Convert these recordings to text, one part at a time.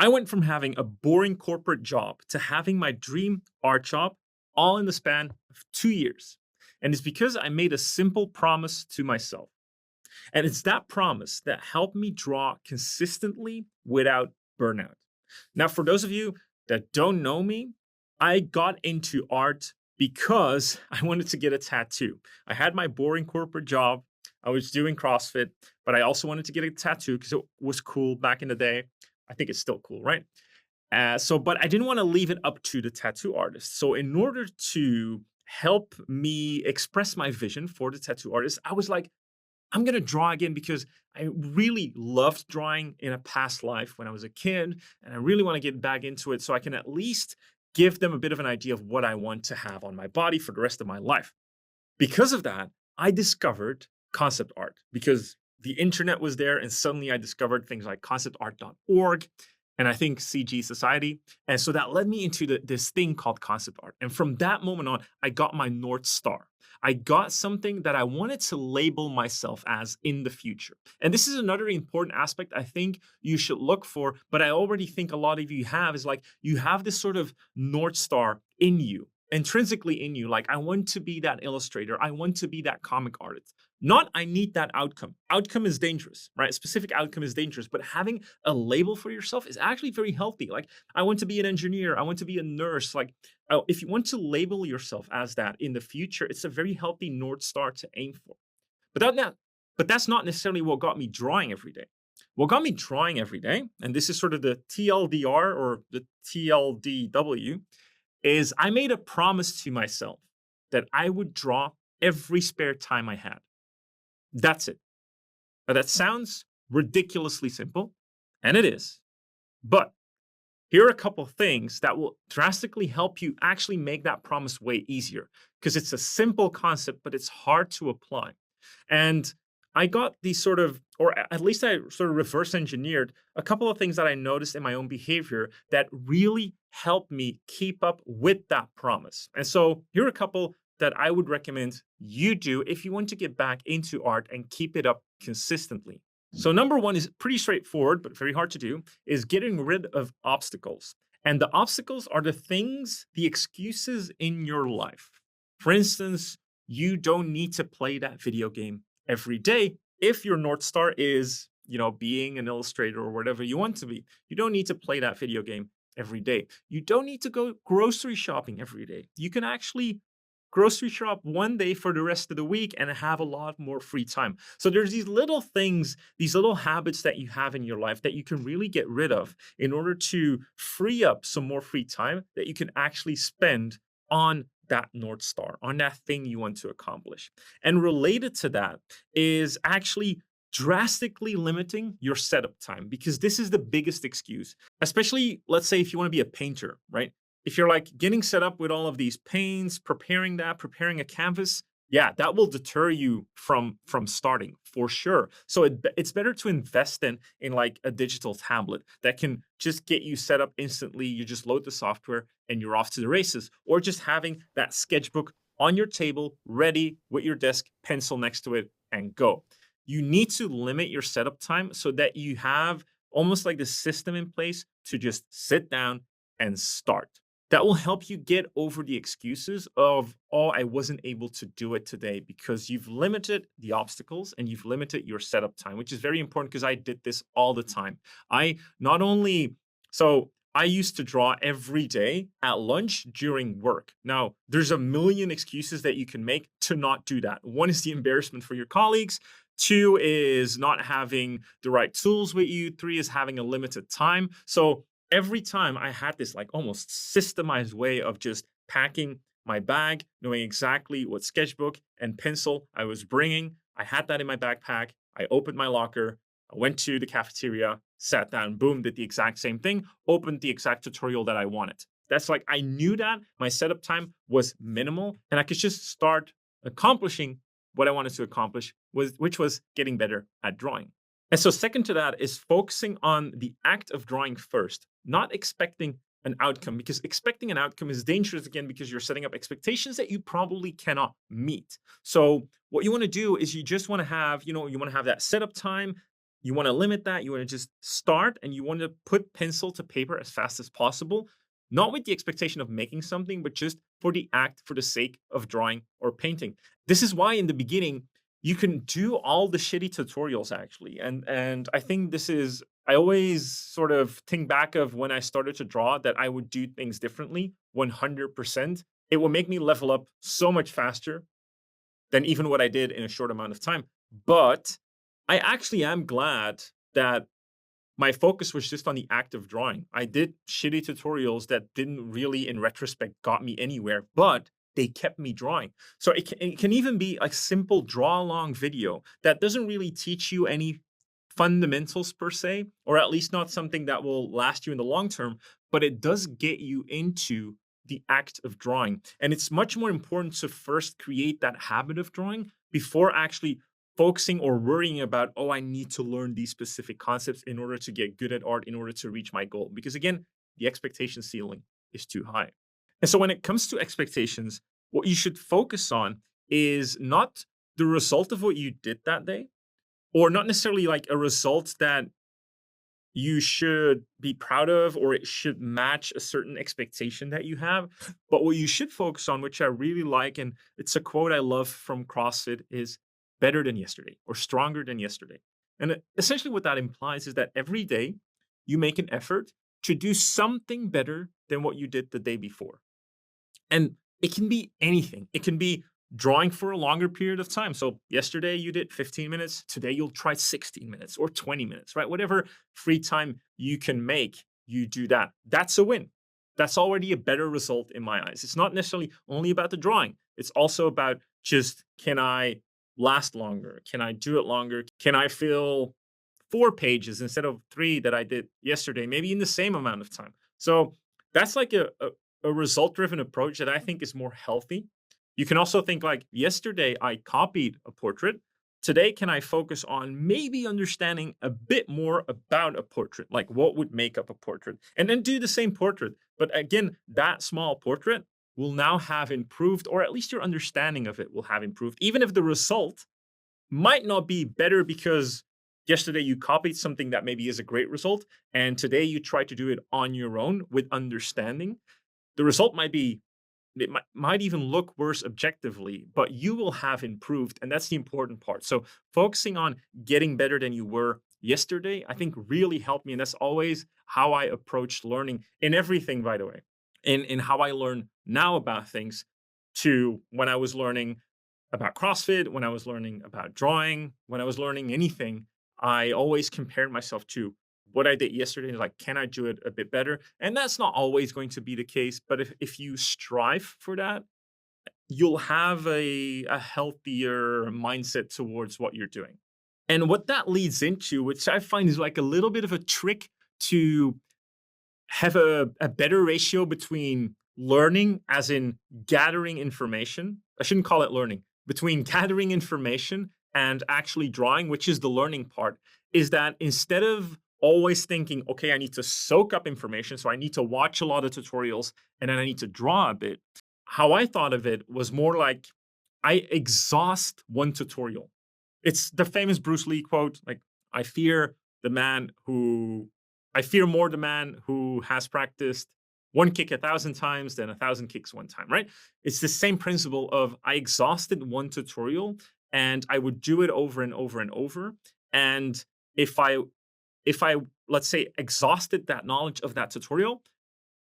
I went from having a boring corporate job to having my dream art job all in the span of 2 years. And it's because I made a simple promise to myself. And it's that promise that helped me draw consistently without burnout. Now, for those of you that don't know me, I got into art because I wanted to get a tattoo. I had my boring corporate job. I was doing CrossFit, but I also wanted to get a tattoo because it was cool back in the day. I think it's still cool, right? But I didn't want to leave it up to the tattoo artist. So, in order to help me express my vision for the tattoo artist, I was like, I'm going to draw again because I really loved drawing in a past life when I was a kid. And I really want to get back into it so I can at least give them a bit of an idea of what I want to have on my body for the rest of my life. Because of that, I discovered concept art because the internet was there and suddenly I discovered things like conceptart.org and I think CG Society. And so that led me into this thing called concept art. And from that moment on, I got my North Star. I got something that I wanted to label myself as in the future. And this is another important aspect I think you should look for, but I already think a lot of you have is like you have this sort of North Star in you, intrinsically in you. Like, I want to be that illustrator. I want to be that comic artist. Not, I need that outcome. Outcome is dangerous, right? Specific outcome is dangerous, but having a label for yourself is actually very healthy. Like, I want to be an engineer. I want to be a nurse. Like, if you want to label yourself as that in the future, it's a very healthy North Star to aim for. But that's not necessarily what got me drawing every day. What got me drawing every day, and this is sort of the TLDR or the TLDW, is I made a promise to myself that I would draw every spare time I had. That's it. Now, that sounds ridiculously simple, and it is. But here are a couple of things that will drastically help you actually make that promise way easier because it's a simple concept, but it's hard to apply. And I got these sort of, or at least I sort of reverse engineered a couple of things that I noticed in my own behavior that really helped me keep up with that promise. And so here are a couple that I would recommend you do if you want to get back into art and keep it up consistently. So number one is pretty straightforward, but very hard to do, is getting rid of obstacles. And the obstacles are the things, the excuses in your life. For instance, you don't need to play that video game every day if your North Star is, being an illustrator or whatever you want to be. You don't need to play that video game every day. You don't need to go grocery shopping every day. You can actually grocery shop one day for the rest of the week and have a lot more free time. So there's these little things, these little habits that you have in your life that you can really get rid of in order to free up some more free time that you can actually spend on that North Star, on that thing you want to accomplish. And related to that is actually drastically limiting your setup time because this is the biggest excuse, especially let's say if you want to be a painter, right? If you're like getting set up with all of these paints, preparing a canvas, yeah, that will deter you from starting for sure. So it's better to invest in like a digital tablet that can just get you set up instantly. You just load the software and you're off to the races, or just having that sketchbook on your table ready with your desk, pencil next to it, and go. You need to limit your setup time so that you have almost like the system in place to just sit down and start. That will help you get over the excuses of, oh, I wasn't able to do it today because you've limited the obstacles and you've limited your setup time, which is very important because I did this all the time. I not only, so I used to draw every day at lunch during work. Now, there's a million excuses that you can make to not do that. One is the embarrassment for your colleagues. Two is not having the right tools with you. Three is having a limited time. So every time I had this like almost systemized way of just packing my bag, knowing exactly what sketchbook and pencil I was bringing. I had that in my backpack. I opened my locker. I went to the cafeteria, sat down, boom, did the exact same thing, opened the exact tutorial that I wanted. That's like, I knew that my setup time was minimal and I could just start accomplishing what I wanted to accomplish, which was getting better at drawing. And so, second to that is focusing on the act of drawing first, not expecting an outcome, because expecting an outcome is dangerous again because you're setting up expectations that you probably cannot meet. So, what you want to do is you just want to have, you want to have that setup time. You want to limit that. You want to just start and you want to put pencil to paper as fast as possible, not with the expectation of making something, but just for the act, for the sake of drawing or painting. This is why in the beginning, you can do all the shitty tutorials actually. And I think this is I always sort of think back of when I started to draw that I would do things differently 100%. It will make me level up so much faster than even what I did in a short amount of time. But I actually am glad that my focus was just on the act of drawing. I did shitty tutorials that didn't really, in retrospect, got me anywhere, but they kept me drawing. So it can even be a simple draw along video that doesn't really teach you any fundamentals per se, or at least not something that will last you in the long term, but it does get you into the act of drawing. And it's much more important to first create that habit of drawing before actually focusing or worrying about, oh, I need to learn these specific concepts in order to get good at art, in order to reach my goal. Because again, the expectation ceiling is too high. And so when it comes to expectations, what you should focus on is not the result of what you did that day, or not necessarily like a result that you should be proud of or it should match a certain expectation that you have. But what you should focus on, which I really like, and it's a quote I love from CrossFit, is better than yesterday or stronger than yesterday. And essentially, what that implies is that every day you make an effort to do something better than what you did the day before. And it can be anything. It can be drawing for a longer period of time. So yesterday you did 15 minutes. Today you'll try 16 minutes or 20 minutes, right? Whatever free time you can make, you do that. That's a win. That's already a better result in my eyes. It's not necessarily only about the drawing. It's also about just, can I last longer? Can I do it longer? Can I fill 4 pages instead of 3 that I did yesterday, maybe in the same amount of time? So that's like a result driven approach that I think is more healthy. You can also think like, yesterday I copied a portrait. Today, can I focus on maybe understanding a bit more about a portrait, like what would make up a portrait, and then do the same portrait. But again, that small portrait will now have improved, or at least your understanding of it will have improved, even if the result might not be better because yesterday you copied something that maybe is a great result, and today you try to do it on your own with understanding. The result might be, it might even look worse objectively, but you will have improved. And that's the important part. So focusing on getting better than you were yesterday, I think really helped me. And that's always how I approach learning in everything, by the way, in how I learn now about things, to when I was learning about CrossFit, when I was learning about drawing, when I was learning anything, I always compared myself to what I did yesterday and like, can I do it a bit better? And that's not always going to be the case. But if you strive for that, you'll have a healthier mindset towards what you're doing. And what that leads into, which I find is like a little bit of a trick to have a better ratio between learning, as in gathering information. I shouldn't call it learning, between gathering information and actually drawing, which is the learning part, is that instead of always thinking, okay, I need to soak up information, so I need to watch a lot of tutorials and then I need to draw a bit. How I thought of it was more like, I exhaust one tutorial. It's the famous Bruce Lee quote, like, I fear the man who, I fear more the man who has practiced one kick 1,000 times than 1,000 kicks one time, right? It's the same principle of, I exhausted one tutorial and I would do it over and over and over. And if I let's say exhausted that knowledge of that tutorial,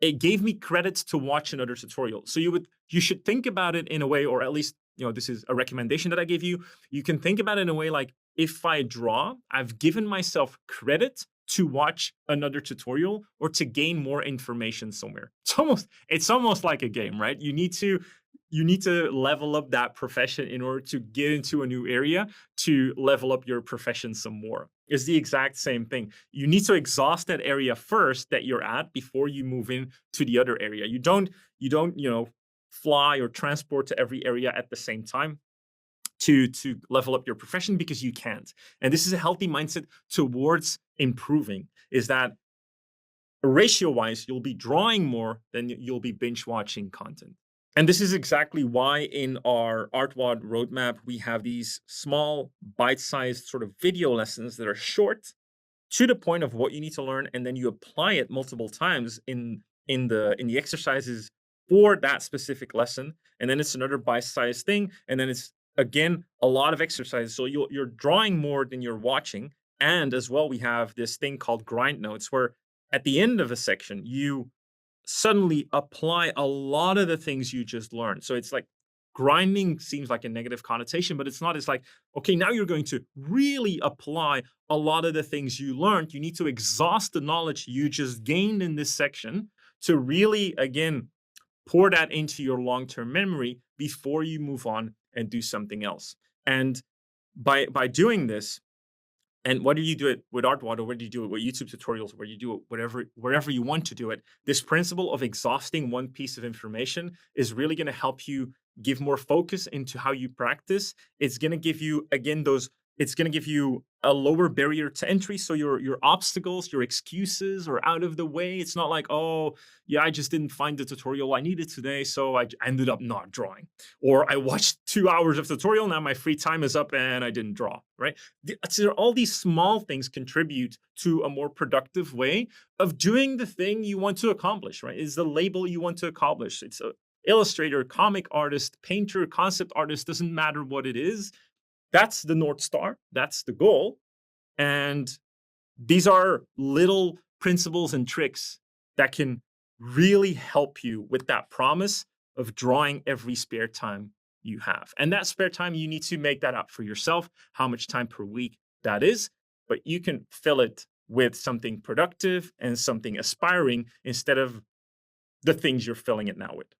it gave me credits to watch another tutorial. So you should think about it in a way, or at least, this is a recommendation that I give you. You can think about it in a way like, if I draw, I've given myself credit to watch another tutorial or to gain more information somewhere. It's almost like a game, right? You need to level up that profession in order to get into a new area, to level up your profession some more. It's the exact same thing. You need to exhaust that area first that you're at before you move in to the other area. You don't fly or transport to every area at the same time to level up your profession, because you can't. And this is a healthy mindset towards improving, is that ratio wise, you'll be drawing more than you'll be binge watching content. And this is exactly why in our Artwod roadmap, we have these small bite-sized sort of video lessons that are short to the point of what you need to learn, and then you apply it multiple times in the exercises for that specific lesson, and then it's another bite-sized thing, and then it's again a lot of exercises. So you're drawing more than you're watching, and as well, we have this thing called grind notes, where at the end of a section you suddenly apply a lot of the things you just learned. So it's like grinding seems like a negative connotation, but it's not. It's like, okay, now you're going to really apply a lot of the things you learned. You need to exhaust the knowledge you just gained in this section to really, again, pour that into your long term memory before you move on and do something else. And by doing this, and whether you do it with Artwod or whether you do it with YouTube tutorials, where you do it whatever wherever you want to do it, this principle of exhausting one piece of information is really going to help you give more focus into how you practice. It's going to give you again those. It's going to give you a lower barrier to entry, so your obstacles, your excuses are out of the way. It's not like, oh yeah, I just didn't find the tutorial I needed today, so I ended up not drawing, or I watched 2 hours of tutorial, now my free time is up and I didn't draw. Right? So all these small things contribute to a more productive way of doing the thing you want to accomplish, right? Is the label you want to accomplish. It's a illustrator, comic artist, painter, concept artist, doesn't matter what it is. That's the North Star. That's the goal. And these are little principles and tricks that can really help you with that promise of drawing every spare time you have. And that spare time, you need to make that up for yourself, how much time per week that is. But you can fill it with something productive and something aspiring instead of the things you're filling it now with.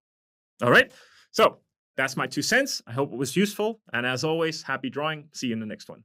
All right. So that's my 2 cents. I hope it was useful. And as always, happy drawing. See you in the next one.